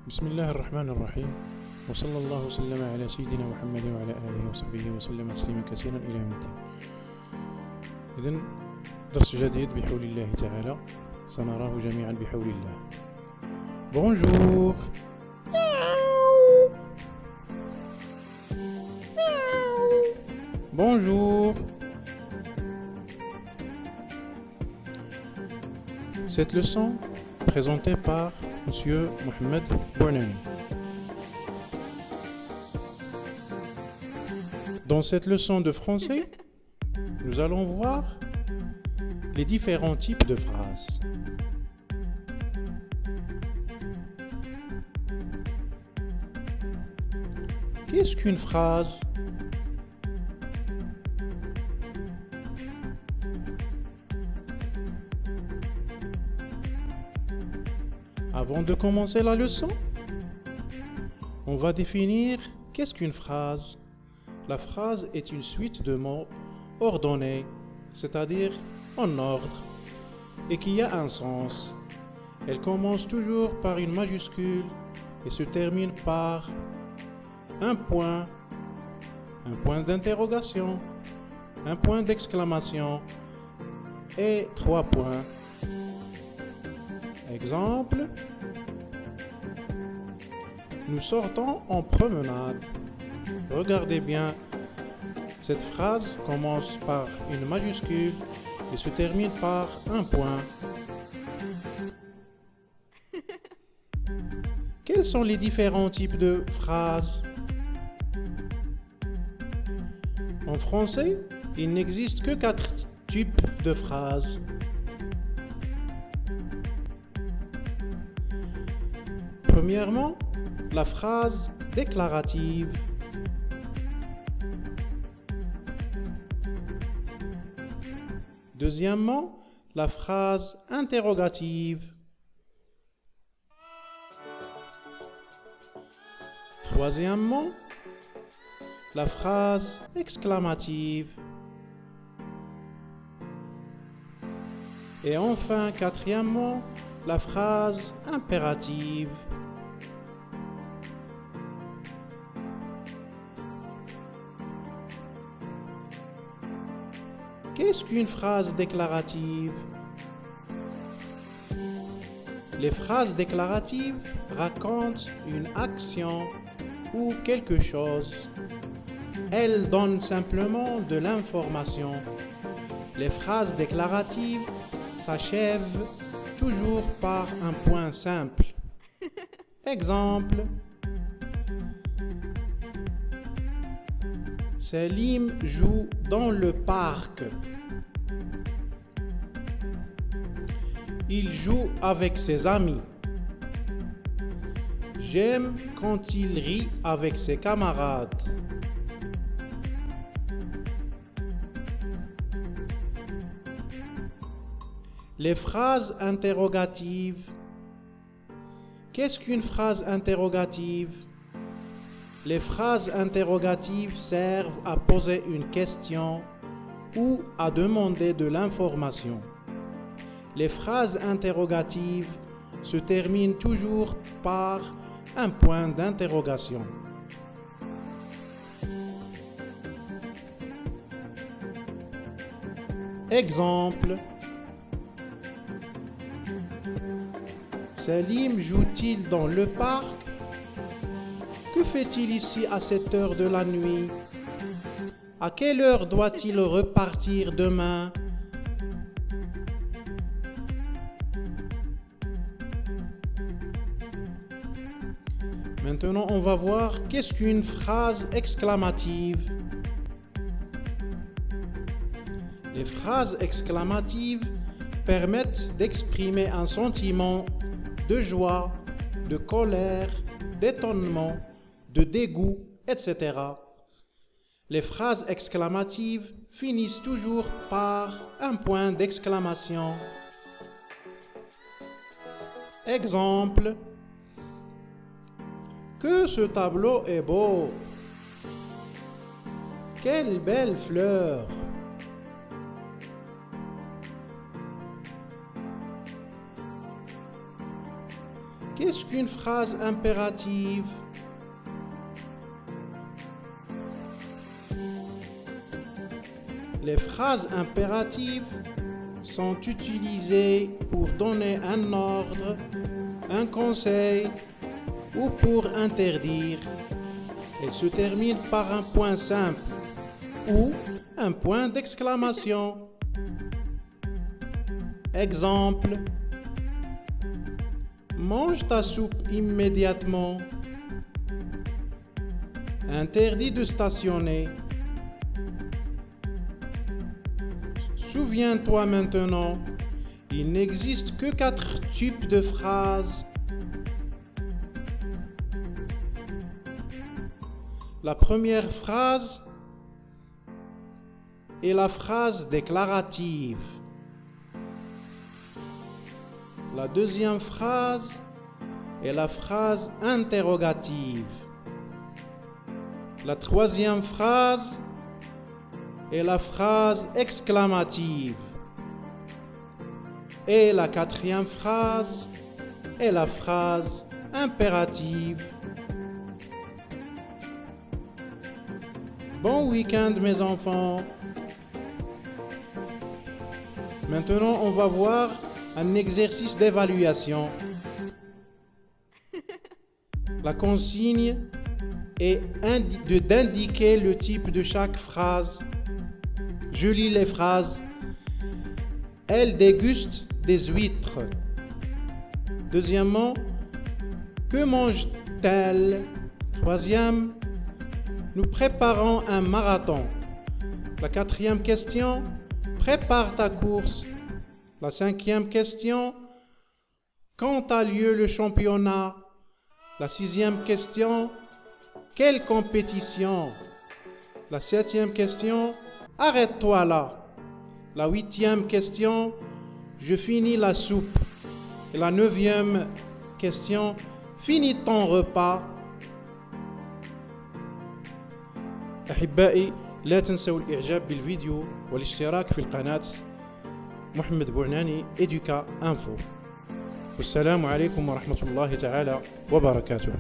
بسم الله الرحمن الرحيم، وصلى الله وسلم على سيدنا محمد وعلى آله وصحبه وسلم تسليما كثيرا إلى يوم الدين. إذن درس جديد بحول الله تعالى سنراه جميعا بحول الله. Bonjour. Bonjour. Cette leçon présentée par Monsieur Mohamed Bouanani. Dans cette leçon de français, nous allons voir les différents types de phrases. Qu'est-ce qu'une phrase? Avant de commencer la leçon, on va définir qu'est-ce qu'une phrase. La phrase est une suite de mots ordonnés, c'est-à-dire en ordre, et qui a un sens. Elle commence toujours par une majuscule et se termine par un point d'interrogation, un point d'exclamation et 3 points. Exemple, nous sortons en promenade. Regardez bien, cette phrase commence par une majuscule et se termine par un point. Quels sont les différents types de phrases? En français, il n'existe que 4 types de phrases. Premièrement, la phrase déclarative. Deuxièmement, la phrase interrogative. Troisièmement, la phrase exclamative. Et enfin, quatrièmement, la phrase impérative. Qu'est-ce qu'une phrase déclarative? Les phrases déclaratives racontent une action ou quelque chose. Elles donnent simplement de l'information. Les phrases déclaratives s'achèvent toujours par un point simple. Exemple, Salim joue dans le parc. Il joue avec ses amis. J'aime quand il rit avec ses camarades. Les phrases interrogatives. Qu'est-ce qu'une phrase interrogative? Les phrases interrogatives servent à poser une question ou à demander de l'information. Les phrases interrogatives se terminent toujours par un point d'interrogation. Exemple, Salim joue-t-il dans le parc? Que fait-il ici à cette heure de la nuit? À quelle heure doit-il repartir demain? Maintenant, on va voir qu'est-ce qu'une phrase exclamative. Les phrases exclamatives permettent d'exprimer un sentiment de joie, de colère, d'étonnement, de dégoût, etc. Les phrases exclamatives finissent toujours par un point d'exclamation. Exemple, que ce tableau est beau! Quelle belle fleur! Qu'est-ce qu'une phrase impérative? Les phrases impératives sont utilisées pour donner un ordre, un conseil ou pour interdire. Elles se terminent par un point simple ou un point d'exclamation. Exemple: mange ta soupe immédiatement. Interdit de stationner. Souviens-toi maintenant, il n'existe que 4 types de phrases. La première phrase est la phrase déclarative. La deuxième phrase est la phrase interrogative. La troisième phrase est la phrase exclamative. Et la quatrième phrase est la phrase impérative. Bon week-end mes enfants. Maintenant, on va voir un exercice d'évaluation. La consigne est d'indiquer le type de chaque phrase. Je lis les phrases. Elle déguste des huîtres. Deuxièmement, que mange-t-elle? Troisième, nous préparons un marathon. La quatrième question, prépare ta course. La cinquième question, quand a lieu le championnat? La sixième question, quelle compétition? La septième question, arrête-toi là. La huitième question, je finis la soupe. Et la neuvième question, finis ton repas. أحبائي لا تنسوا الإعجاب بالفيديو والاشتراك في القناة محمد بوعناني إدوكا أنفو. والسلام عليكم ورحمة الله تعالى وبركاته.